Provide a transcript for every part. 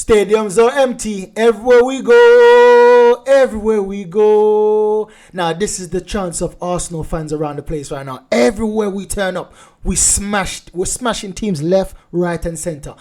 Stadiums are empty everywhere we go, everywhere we go. Now, this is the chance of Arsenal fans around the place right now. Everywhere we turn up, we're smashing teams left, right, and center.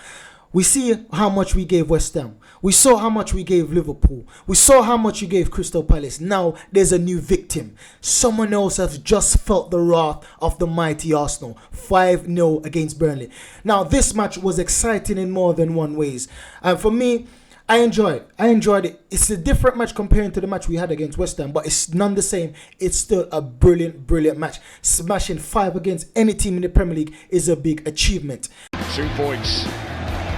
We see how much we gave West Ham. We saw how much we gave Liverpool. We saw how much you gave Crystal Palace. Now there's a new victim. Someone else has just felt the wrath of the mighty Arsenal. 5-0 against Burnley. Now this match was exciting in more than one ways. And for me, I enjoyed it. It's a different match comparing to the match we had against West Ham, but it's none the same. It's still a brilliant match. Smashing 5 against any team in the Premier League is a big achievement. 2 points.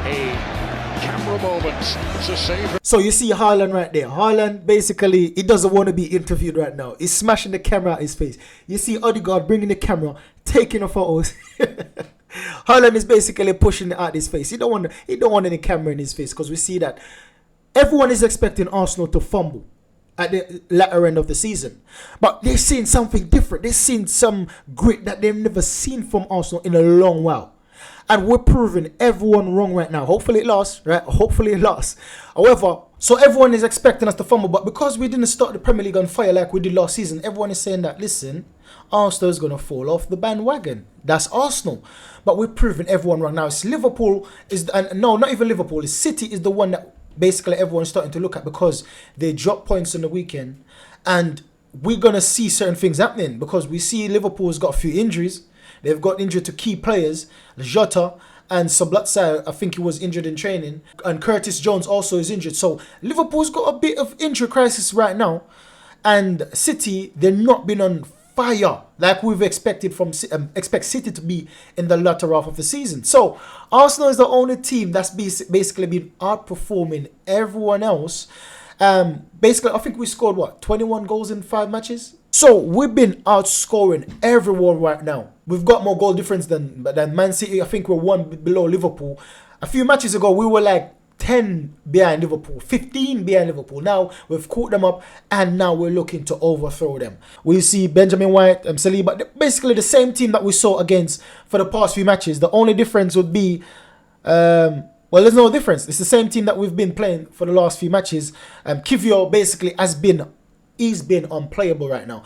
A camera moment to save. So you see Haaland right there. Haaland basically, he doesn't want to be interviewed right now. He's smashing the camera at his face. You see Odegaard bringing the camera, taking the photos. Haaland is basically pushing it at his face. He don't want any camera in his face, because we see that everyone is expecting Arsenal to fumble at the latter end of the season. But they're seeing something different. They're seeing some grit that they've never seen from Arsenal in a long while. And we're proving everyone wrong right now. Hopefully it lasts, right? Hopefully it lasts. However, so everyone is expecting us to fumble, but because we didn't start the Premier League on fire like we did last season, everyone is saying that, listen, Arsenal is going to fall off the bandwagon. That's Arsenal. But we're proving everyone wrong. Now, it's Liverpool, no, not even Liverpool. It's City is the one that basically everyone's starting to look at, because they dropped points on the weekend. And we're going to see certain things happening, because we see Liverpool's got a few injuries. They've got injured to key players, Jota and Sablatsa, I think he was injured in training. And Curtis Jones also is injured. So Liverpool's got a bit of injury crisis right now. And City, they've not been on fire like we've expected from expect City to be in the latter half of the season. So Arsenal is the only team that's basically been outperforming everyone else. Basically, I think we scored 21 goals in 5 matches. So we've been outscoring everyone right now. We've got more goal difference than Man City. I think we're 1 below Liverpool. A few matches ago, we were like 10 behind Liverpool, 15 behind Liverpool. Now we've caught them up, and now we're looking to overthrow them. We see Benjamin White, Saliba, basically the same team that we saw against for the past few matches. The only difference would be, well, there's no difference. It's the same team that we've been playing for the last few matches. Kiwior basically he's been unplayable right now.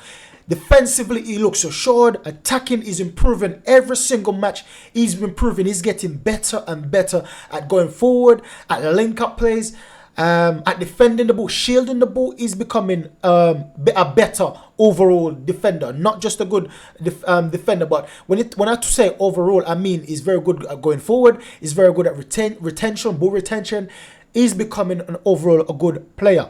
Defensively, he looks assured. Attacking is improving every single match. He's improving. He's getting better and better at going forward, at link-up plays, at defending the ball, shielding the ball. He's becoming a better overall defender, not just a good defender. But when I say overall, I mean he's very good at going forward. He's very good at retention, ball retention. He's becoming an overall a good player.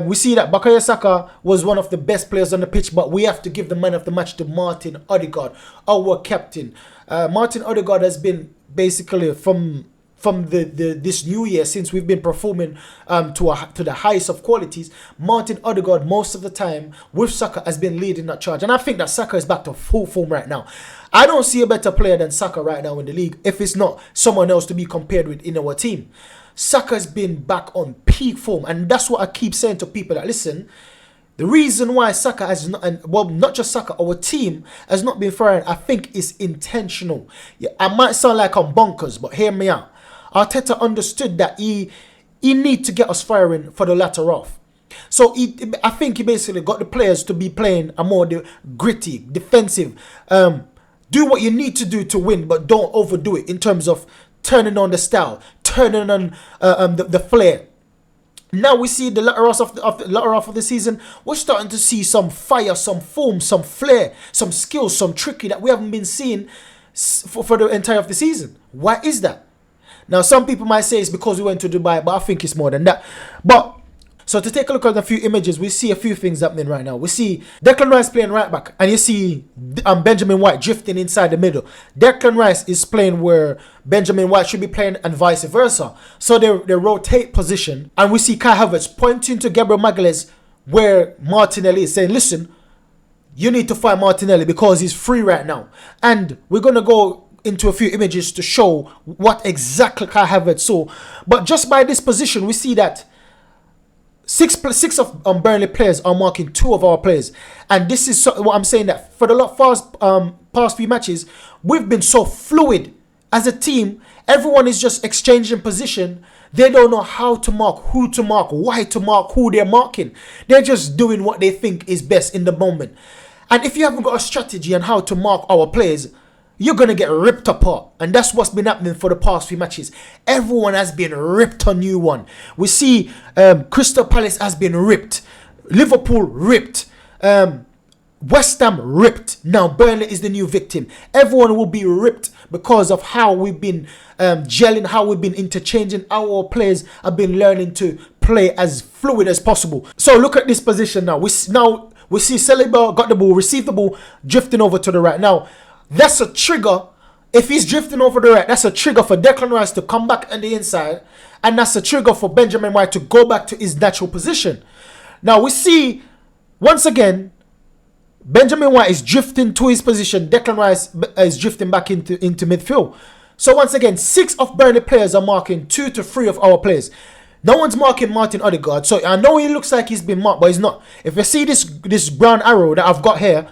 We see that Bukayo Saka was one of the best players on the pitch, but we have to give the man of the match to Martin Odegaard, our captain. Martin Odegaard has been basically from this new year, since we've been performing to the highest of qualities. Martin Odegaard, most of the time with Saka, has been leading that charge, and I think that Saka is back to full form right now. I don't see a better player than Saka right now in the league, if it's not someone else to be compared with in our team. Saka's been back on peak form, and that's what I keep saying to people, that listen, the reason why Saka has not, and well, not just Saka, our team has not been firing, I think is intentional. Yeah, I might sound like I'm bonkers, but hear me out. Arteta understood that he need to get us firing for the latter half. So I think he basically got the players to be playing a more gritty, defensive. Do what you need to do to win, but don't overdo it in terms of turning on the style, turning on the flair. Now we see the latter half of the season, we're starting to see some fire, some foam, some flair, some skills, some tricky that we haven't been seeing for the entire of the season. Why is that? Now some people might say it's because we went to Dubai, but I think it's more than that. But so to take a look at a few images, we see a few things happening right now. We see Declan Rice playing right back, and you see Benjamin White drifting inside the middle. Declan Rice is playing where Benjamin White should be playing, and vice versa. So they rotate position, and we see Kai Havertz pointing to Gabriel Magalhaes where Martinelli is saying, listen, you need to find Martinelli because he's free right now. And we're going to go into a few images to show what exactly Kai Havertz saw. But just by this position, we see that six of Burnley players are marking 2 of our players, and this is what I'm saying, that for the past few matches we've been so fluid as a team, everyone is just exchanging position. They don't know how to mark, who to mark, why to mark, who they're marking. They're just doing what they think is best in the moment. And if you haven't got a strategy on how to mark our players, you're going to get ripped apart. And that's what's been happening for the past few matches. Everyone has been ripped a new one. We see Crystal Palace has been ripped. Liverpool ripped. West Ham ripped. Now Burnley is the new victim. Everyone will be ripped because of how we've been gelling, how we've been interchanging. Our players have been learning to play as fluid as possible. So look at this position now. We see Saliba got the ball, received the ball, drifting over to the right. Now that's a trigger. If he's drifting over the right, that's a trigger for Declan Rice to come back on the inside, and that's a trigger for Benjamin White to go back to his natural position. Now we see once again Benjamin White is drifting to his position. Declan Rice is drifting back into midfield. So once again, 6 of Burnley players are marking 2 to 3 of our players. No one's marking Martin Odegaard. So I know he looks like he's been marked, but he's not. If you see this brown arrow that I've got here,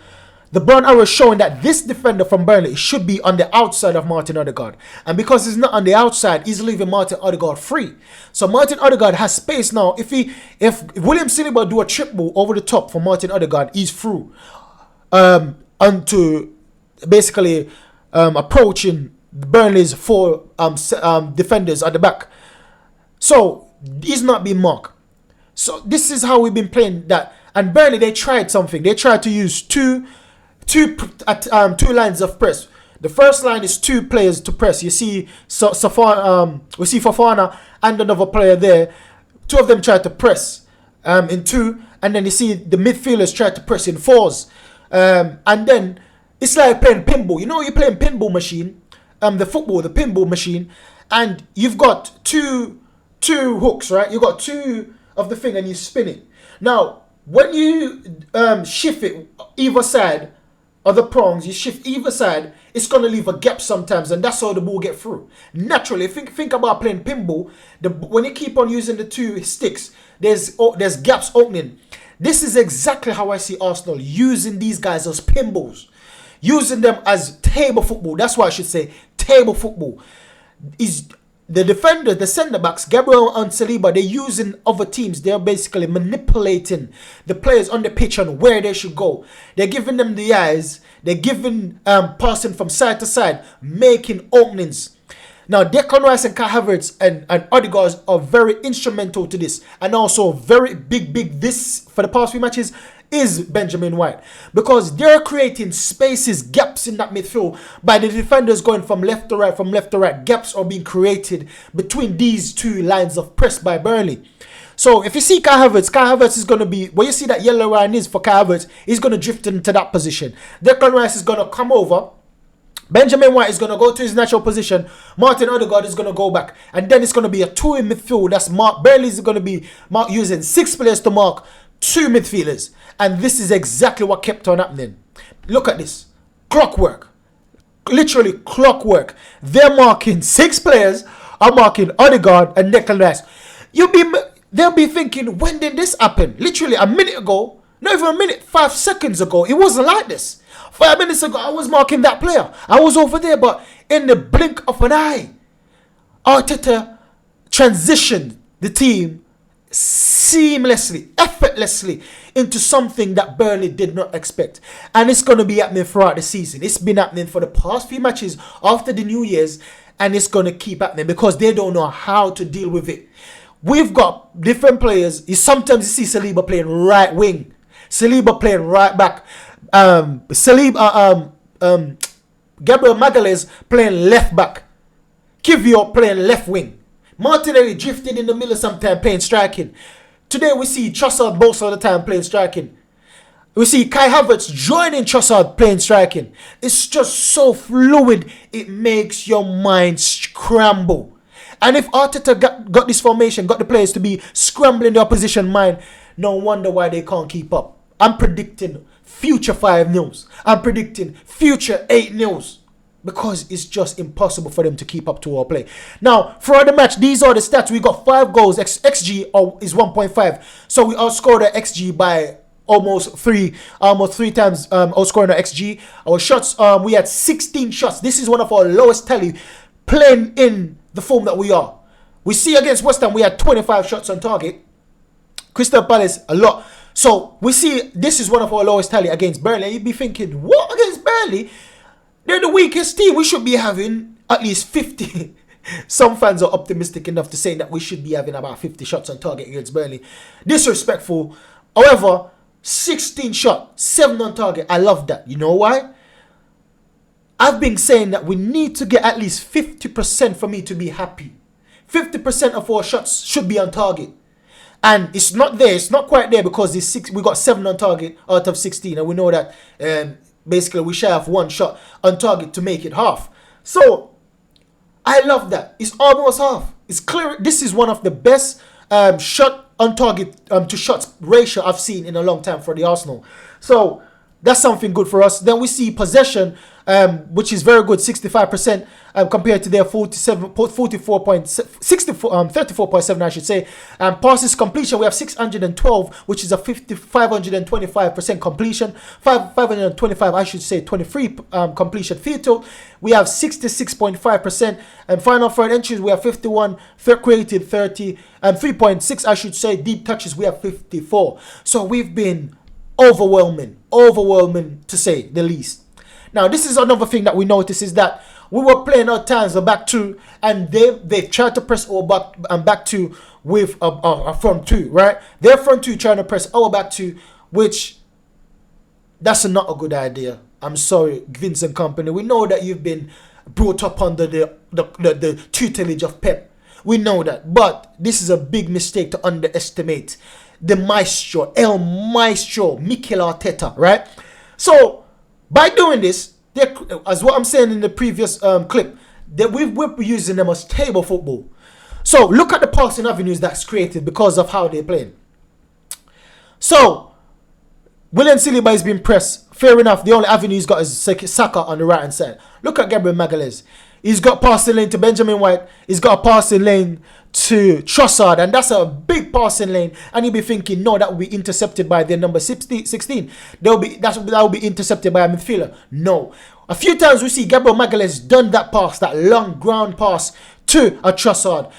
the brown arrow is showing that this defender from Burnley should be on the outside of Martin Odegaard. And because he's not on the outside, he's leaving Martin Odegaard free. So Martin Odegaard has space now. If William Saliba do a triple over the top for Martin Odegaard, he's through. Onto basically approaching Burnley's 4 defenders at the back. So he's not being marked. So this is how we've been playing that. And Burnley, they tried something. They tried to use two lines of press. The first line is 2 players to press. You see, we see Fofana and another player there. 2 of them tried to press in 2, and then you see the midfielders tried to press in 4s. And then it's like playing pinball. You know, you're playing pinball machine, the pinball machine, and you've got two hooks, right? You got 2 of the thing, and you spin it. Now, when you shift it either side of the prongs, you shift either side, it's gonna leave a gap sometimes, and that's how the ball get through. Naturally, think about playing pinball. When you keep on using the 2 sticks, there's gaps opening. This is exactly how I see Arsenal using these guys as pinballs, using them as table football. That's what I should say, table football. Is the defender, the centre backs, Gabriel and Saliba, they're using other teams. They're basically manipulating the players on the pitch and where they should go. They're giving them the eyes. They're giving passing from side to side, making openings. Now, Declan Rice and Kai Havertz and Odegaard are very instrumental to this. And also very big this for the past few matches is Benjamin White. Because they're creating spaces, gaps in that midfield by the defenders going from left to right. Gaps are being created between these 2 lines of press by Burnley. So if you see Kai Havertz is going to be, where you see that yellow line is for Kai Havertz, he's going to drift into that position. Declan Rice is going to come over. Benjamin White is going to go to his natural position. Martin Odegaard is going to go back. And then it's going to be a 2 in midfield. That's Burnley is going to be using 6 players to mark 2 midfielders. And this is exactly what kept on happening. Look at this. Clockwork. Literally clockwork. They're marking 6 players. Are marking Odegaard and Declan Rice. They'll be thinking, when did this happen? Literally a minute ago. Not even a minute. 5 seconds ago. It wasn't like this. 5 minutes ago, I was marking that player. I was over there, but in the blink of an eye, Arteta transitioned the team seamlessly, effortlessly into something that Burnley did not expect. And it's going to be happening throughout the season. It's been happening for the past few matches after the New Year's, and it's going to keep happening because they don't know how to deal with it. We've got different players. Sometimes you see Saliba playing right wing, Saliba playing right back. Gabriel Magalhaes playing left back, Kiwior playing left wing, Martinelli drifting in the middle sometimes playing striking. Today we see Trossard most of the time playing striking. We see Kai Havertz joining Trossard playing striking. It's just so fluid, it makes your mind scramble. And if Arteta got this formation, got the players to be scrambling the opposition mind, no wonder why they can't keep up. I'm predicting future 5-0s. I'm predicting future 8-0s. Because it's just impossible for them to keep up to our play. Now, throughout the match, these are the stats. We got 5 goals. XG is 1.5. So we outscored the XG by almost 3 times outscoring the XG. Our shots, we had 16 shots. This is one of our lowest tally playing in the form that we are. We see against West Ham, we had 25 shots on target. Crystal Palace, a lot. So we see this is one of our lowest tally against Burnley. You'd be thinking, what, against Burnley? They're the weakest team. We should be having at least 50. Some fans are optimistic enough to say that we should be having about 50 shots on target against Burnley. Disrespectful. However, 16 shots, 7 on target. I love that. You know why? I've been saying that we need to get at least 50% for me to be happy. 50% of our shots should be on target. And it's not there. It's not quite there because we got 7 on target out of 16. And we know that basically we shall have 1 shot on target to make it half. So, I love that. It's almost half. It's clear. This is one of the best shot on target to shots ratio I've seen in a long time for the Arsenal. So, that's something good for us. Then we see possession, which is very good, 65% compared to their 34.7, I should say. Passes completion, we have 612, which is a 525% completion. 525, I should say, 23 completion. Field total, we have 66.5%. And final third entries, we have 51. Third created 30. 3.6, I should say. Deep touches, we have 54. So we've been overwhelming to say the least. Now, this is another thing that we notice is that we were playing our times a back two, and they tried to press our back two with a front two, right? Their front two trying to press our back two, which that's not a good idea. I'm sorry, Vincent Company. We know that you've been brought up under the tutelage of Pep. We know that, but this is a big mistake to underestimate the maestro, El Maestro, Mikel Arteta, right? So, by doing this, as what I'm saying in the previous clip, that we're using them as table football. So, look at the passing avenues that's created because of how they're playing. So, William Saliba is being pressed. Fair enough, the only avenue he's got is Saka on the right-hand side. Look at Gabriel Magalhaes. He's got passing lane to Benjamin White. He's got a passing lane to Trossard. And that's a big passing lane. And you'll be thinking, no, that will be intercepted by their number 16. That will be intercepted by a midfielder. No. A few times we see Gabriel Magalhaes done that pass, that long ground pass to a Trossard,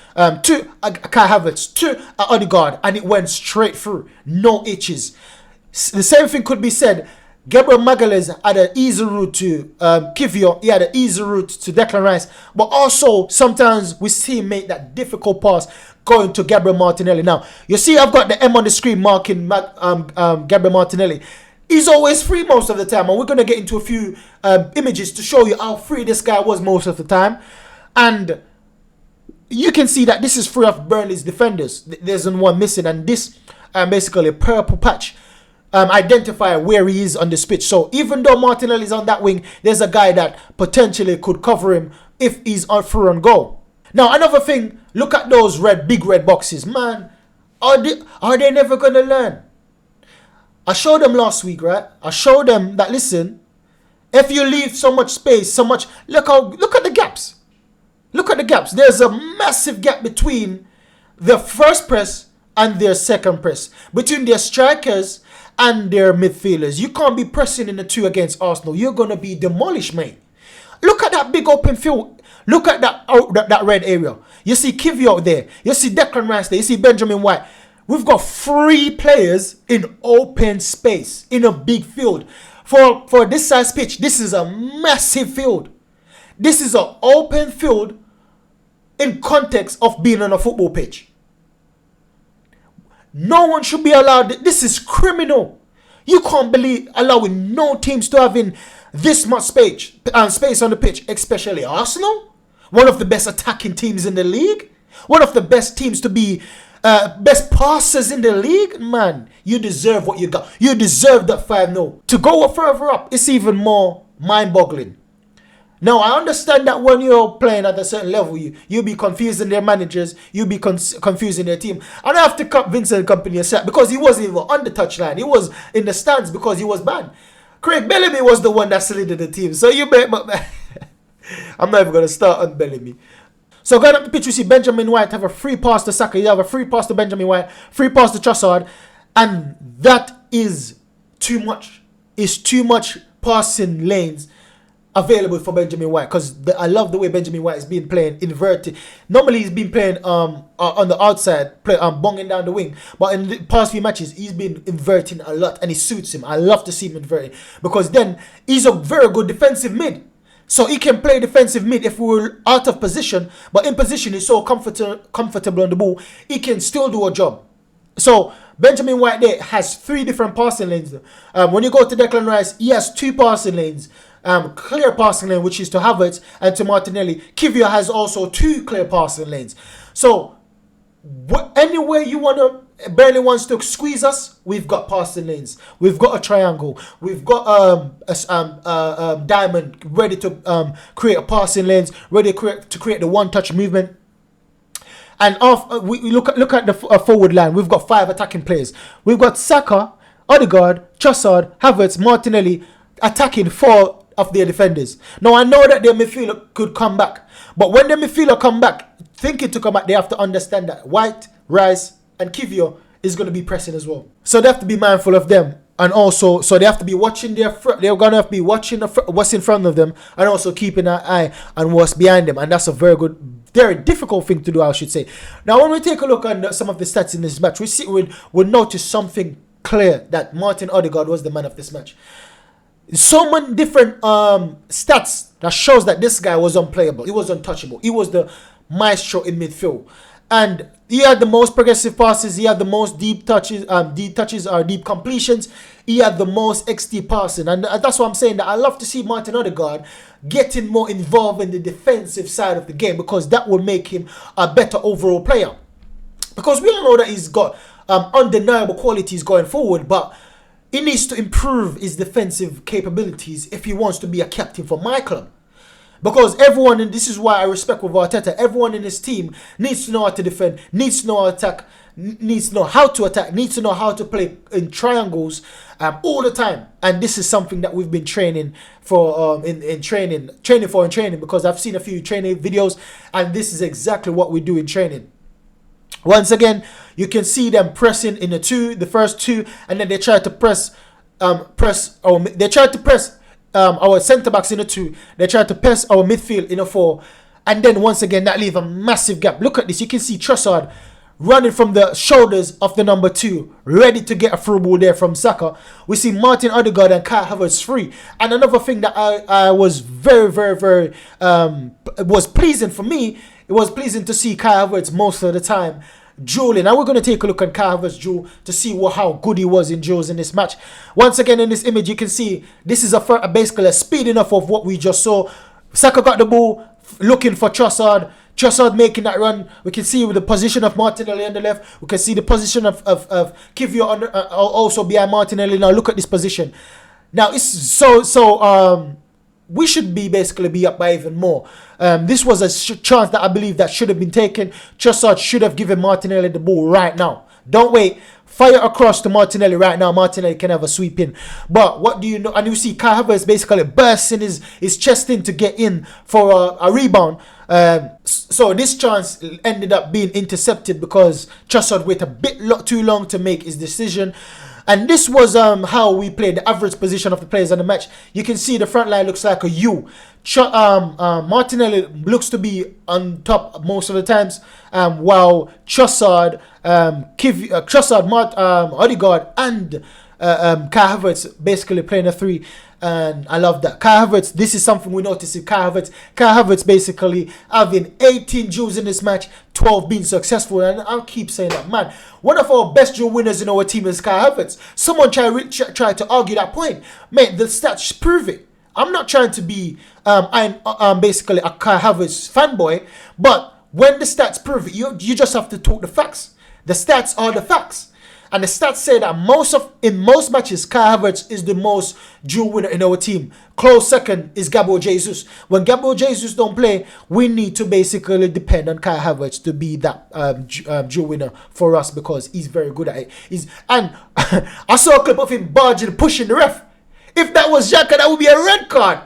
to a Kai Havertz, to a Odegaard. And it went straight through. No itches. The same thing could be said. Gabriel Magalhaes had an easy route to Kiwior. He had an easy route to Declan Rice. But also, sometimes we see him make that difficult pass going to Gabriel Martinelli. Now, you see I've got the M on the screen marking Gabriel Martinelli. He's always free most of the time. And we're going to get into a few images to show you how free this guy was most of the time. And you can see that this is free of Burnley's defenders. There's one missing. And this basically a purple patch identify where he is on this pitch. So even though Martinelli is on that wing, there's a guy that potentially could cover him if he's on through and go. Now another thing, look at those big red boxes. Man, are they never gonna learn? I showed them last week, right? I showed them that, listen, if you leave so much space, look at the gaps. Look at the gaps. There's a massive gap between the first press and their second press, between their strikers and their midfielders. You can't be pressing in the 2 against Arsenal. You're going to be demolished, mate. Look at that big open field. Look at that red area. You see Kiwior there. You see Declan Rice there. You see Benjamin White. We've got 3 players in open space in a big field. For this size pitch, this is a massive field. This is an open field in context of being on a football pitch. No one should be allowed. This is criminal. You can't believe allowing no teams to have in this much space on the pitch, especially Arsenal, one of the best attacking teams in the league, one of the best teams to be best passers in the league. Man, you deserve what you got. You deserve that 5-0. To go further up, it's even more mind-boggling. Now, I understand that when you're playing at a certain level, you'll be confusing their managers, you'll be confusing their team. And I have to cut Vincent Company aside because he wasn't even on the touchline. He was in the stands because he was banned. Craig Bellamy was the one that selected the team. So you bet, I'm not even going to start on Bellamy. So going up the pitch, we see Benjamin White have a free pass to Saka. You have a free pass to Benjamin White, free pass to Trossard. And that is too much. It's too much passing lanes available for Benjamin White, because I love the way Benjamin White has been playing inverted. Normally he's been playing on the outside, bonging down the wing, but in the past few matches he's been inverting a lot, and it suits him. I love to see him inverting, because then he's a very good defensive mid. So he can play defensive mid if we were out of position, but in position he's so comfortable on the ball, he can still do a job. So Benjamin White there has 3 different passing lanes. When you go to Declan Rice, he has 2 passing lanes. Clear passing lane, which is to Havertz and to Martinelli. Kiwior has also 2 clear passing lanes. So anywhere you Burnley wants to squeeze us, we've got passing lanes. We've got a triangle. We've got a diamond ready to create a passing lanes, ready to create the one-touch movement. And we look at the forward line. We've got 5 attacking players. We've got Saka, Odegaard, Trossard, Havertz, Martinelli attacking 4 of their defenders. Now I know that their midfielder could come back, but when their midfielder come back, thinking to come back, they have to understand that White, Rice, and Kiwior is going to be pressing as well. So they have to be mindful of them, and also so they have to be watching they're going to have to be watching what's in front of them, and also keeping an eye on what's behind them, and that's a very difficult thing to do, I should say. Now when we take a look at some of the stats in this match, we'll notice something clear, that Martin Odegaard was the man of this match. So many different stats that shows that this guy was unplayable. He was untouchable. He was the maestro in midfield, and he had the most progressive passes. He had the most deep touches or deep completions. He had the most XT passing, and that's why I'm saying that I love to see Martin Odegaard getting more involved in the defensive side of the game, because that will make him a better overall player. Because we all know that he's got undeniable qualities going forward, but he needs to improve his defensive capabilities if he wants to be a captain for my club. Because everyone, and this is why I respect with Arteta, everyone in his team needs to know how to defend, needs to know how to attack, needs to know how to attack, needs to know how to play in triangles all the time. And this is something that we've been training for in training, because I've seen a few training videos, and this is exactly what we do in training. Once again, you can see them pressing in the first 2, and then they try to press our centre backs in a 2. They try to press our midfield in a 4, and then once again that leave a massive gap. Look at this. You can see Trossard running from the shoulders of the number 2, ready to get a through ball there from Saka. We see Martin Odegaard and Kai Havertz free. And another thing that I was very was pleasing for me. It was pleasing to see Kai Havertz most of the time dueling. Now we're going to take a look at Kai Havertz duel to see how good he was in duels in this match. Once again, in this image, you can see this is basically a speed enough of what we just saw. Saka got the ball, looking for Trossard. Trossard making that run. We can see with the position of Martinelli on the left. We can see the position of Kiwior also behind Martinelli. Now look at this position. Now it's so we should basically be up by even more. This was a chance that I believe that should have been taken. Trossard should have given Martinelli the ball right now. Don't wait. Fire across to Martinelli right now. Martinelli can have a sweep in. But what do you know? And you see Kai Havertz basically bursting his chest in to get in for a rebound. So this chance ended up being intercepted because Trossard waited a bit too long to make his decision. And this was how we played, the average position of the players on the match. You can see the front line looks like a U. Martinelli looks to be on top most of the times, while Trossard, Odegaard, and Kai Havertz basically playing a 3. And I love that. Kai Havertz, this is something we noticed in Kai Havertz. Kai Havertz basically having 18 duels in this match, 12 being successful. And I'll keep saying that, man. One of our best duel winners in our team is Kai Havertz. Someone try to argue that point. Mate, the stats prove it. I'm not trying to be I'm basically a Kai Havertz fanboy, but when the stats prove it, you just have to talk the facts. The stats are the facts. And the stats say that in most matches, Kai Havertz is the most duel winner in our team. Close second is Gabriel Jesus. When Gabriel Jesus don't play, we need to basically depend on Kai Havertz to be that duel winner for us, because he's very good at it. And I saw a clip of him barging, pushing the ref. If that was Xhaka, that would be a red card.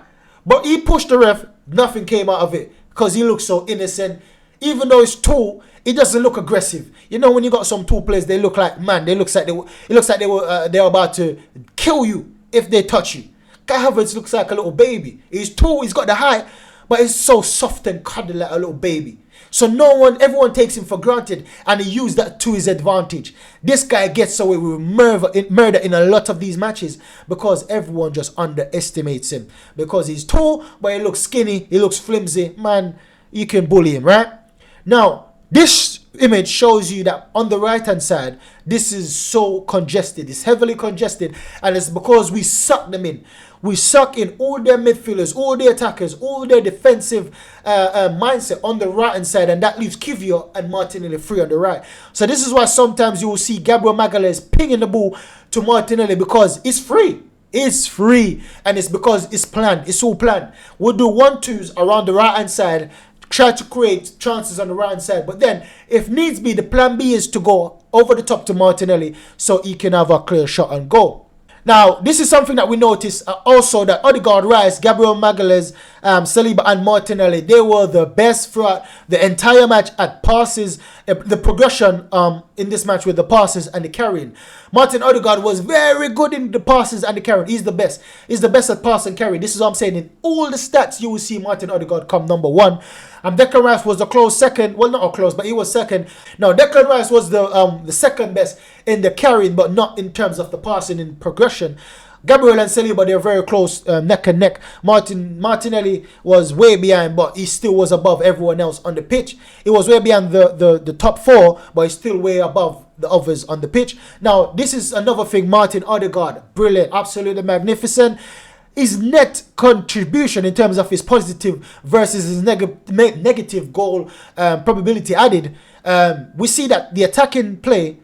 But he pushed the ref. Nothing came out of it because he looks so innocent. Even though it's tall, it doesn't look aggressive. You know, when you got some tall players, they look like, man, it looks like they're about to kill you if they touch you. Kai Havertz looks like a little baby. He's tall, he's got the height, but he's so soft and cuddly like a little baby. So everyone takes him for granted, and he used that to his advantage. This guy gets away with murder in a lot of these matches because everyone just underestimates him. Because he's tall, but he looks skinny, he looks flimsy. Man, you can bully him, right? Now, this image shows you that on the right hand side, this is so congested. It's heavily congested, and it's because we suck them in. We suck in all their midfielders, all their attackers, all their defensive mindset on the right hand side, and that leaves Kiwior and Martinelli free on the right. So this is why sometimes you will see Gabriel Magalhaes pinging the ball to Martinelli because it's free. It's free, and it's because it's planned. It's all planned. We'll do 1-2s around the right hand side, try to create chances on the right hand side, but then if needs be, the plan B is to go over the top to Martinelli so he can have a clear shot and goal. Now, this is something that we noticed also, that Odegaard, Rice, Gabriel Magalhaes, Saliba and Martinelli, they were the best throughout the entire match at passes, the progression in this match with the passes and the carrying. Martin Odegaard was very good in the passes and the carrying. He's the best. He's the best at pass and carry. This is what I'm saying. In all the stats, you will see Martin Odegaard come number 1. Declan Rice was a close second. Well, not a close, but he was second. Now, Declan Rice was the second best in the carrying, but not in terms of the passing and progression. Gabriel and Saliba, they're very close, neck and neck. Martinelli was way behind, but he still was above everyone else on the pitch. He was way behind the top 4, but he's still way above the others on the pitch. Now, this is another thing. Martin Odegaard, brilliant, absolutely magnificent. His net contribution in terms of his positive versus his negative goal probability added, we see that the attacking play,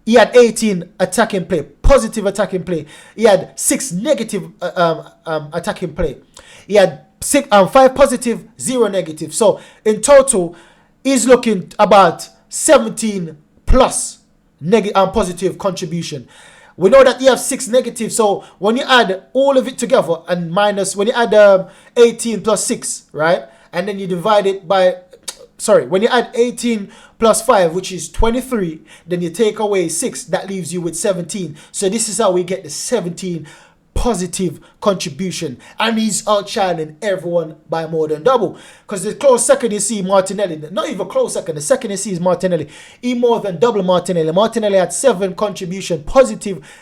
he had 18 attacking play, positive attacking play. He had 6 negative attacking play. He had 5 positive, 0 negative. So in total, he's looking about 17 plus positive contribution. We know that you have 6 negative, so when you add all of it together and minus, when you add 18 plus 6, right? And then you divide it by, when you add 18 plus 5, which is 23, then you take away 6, that leaves you with 17. So this is how we get the 17 positive contribution, and he's outshining everyone by more than double. Because the close second you see Martinelli, not even close second, the second you see is Martinelli, he more than double Martinelli. Martinelli had 7 contribution,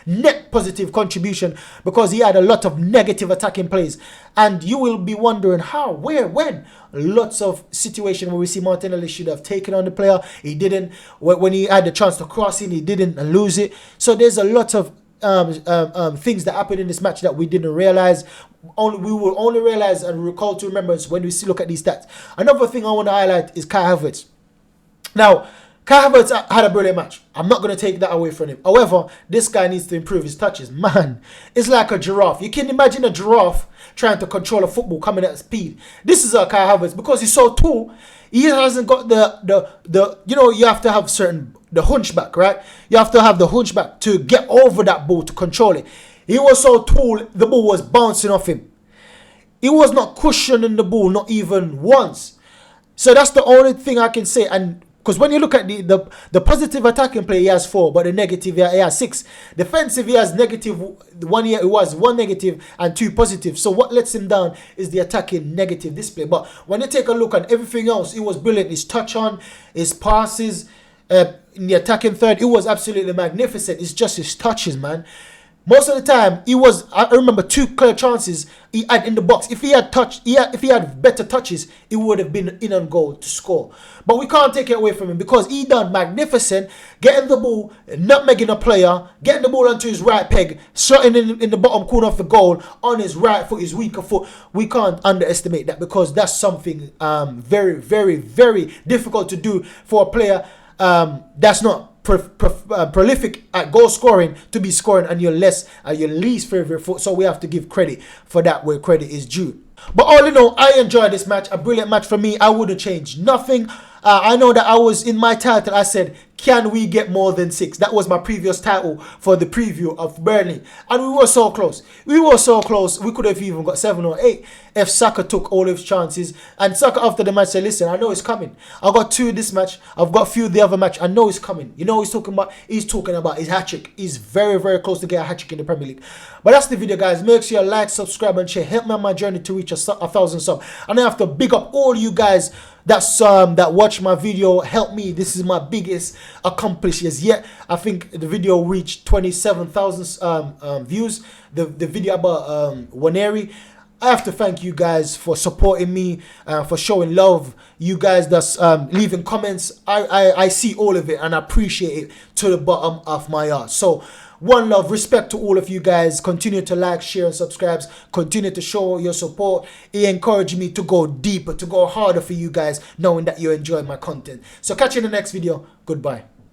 net positive contribution, because he had a lot of negative attacking plays. And you will be wondering how, where, when. Lots of situations where we see Martinelli should have taken on the player, he didn't. When he had the chance to cross in, he didn't and lose it. So there's a lot of things that happened in this match that we didn't realize. We will only realize and recall to remembrance when we look at these stats. Another thing I want to highlight is Kai Havertz. Now, Kai Havertz had a brilliant match. I'm not going to take that away from him. However, this guy needs to improve his touches. Man, it's like a giraffe. You can imagine a giraffe trying to control a football coming at speed. This is Kai Havertz, because he's so tall. He hasn't got the you have to have the hunchback, right? You have to have the hunchback to get over that ball, to control it. He was so tall, the ball was bouncing off him. He was not cushioning the ball, not even once. So that's the only thing I can say. And because when you look at the positive attacking play, he has 4, but the negative, he has 6. Defensive, he has negative. 1 year, it was 1 negative and 2 positive. So what lets him down is the attacking negative display. But when you take a look at everything else, it was brilliant. His touch on, his passes, in the attacking third, it was absolutely magnificent. It's just his touches, man. Most of the time, I remember 2 clear chances he had in the box. If he had better touches, it would have been in on goal to score. But we can't take it away from him, because he done magnificent, getting the ball, nutmegging a player, getting the ball onto his right peg, shooting in the bottom corner of the goal on his right foot, his weaker foot. We can't underestimate that, because that's something very, very, very difficult to do for a player that's not prolific at goal scoring, to be scoring on your least favorite foot. So we have to give credit for that where credit is due. But all in all, I enjoyed this match. A brilliant match for me. I wouldn't change nothing. I know that I was in my title, I said can we get more than 6? That was my previous title for the preview of Burnley. And we were so close. We were so close. We could have even got 7 or 8 if Saka took all his chances. And Saka after the match said, listen, I know it's coming. I got 2 this match. I've got a few the other match. I know it's coming. You know what he's talking about? He's talking about his hat-trick. He's very, very close to get a hat-trick in the Premier League. But that's the video, guys. Make sure you like, subscribe, and share. Help me on my journey to reach 1,000 subs. And I have to big up all you guys that watch my video. Help me. This is my biggest accomplishment yet. I think the video reached 27,000 views. The video about Waneri. I have to thank you guys for supporting me, for showing love. You guys that's leaving comments. I see all of it and I appreciate it to the bottom of my heart. So one love, respect to all of you guys. Continue to like, share, and subscribe. Continue to show your support. It encourages me to go deeper, to go harder for you guys, knowing that you enjoy my content. So catch you in the next video. Goodbye.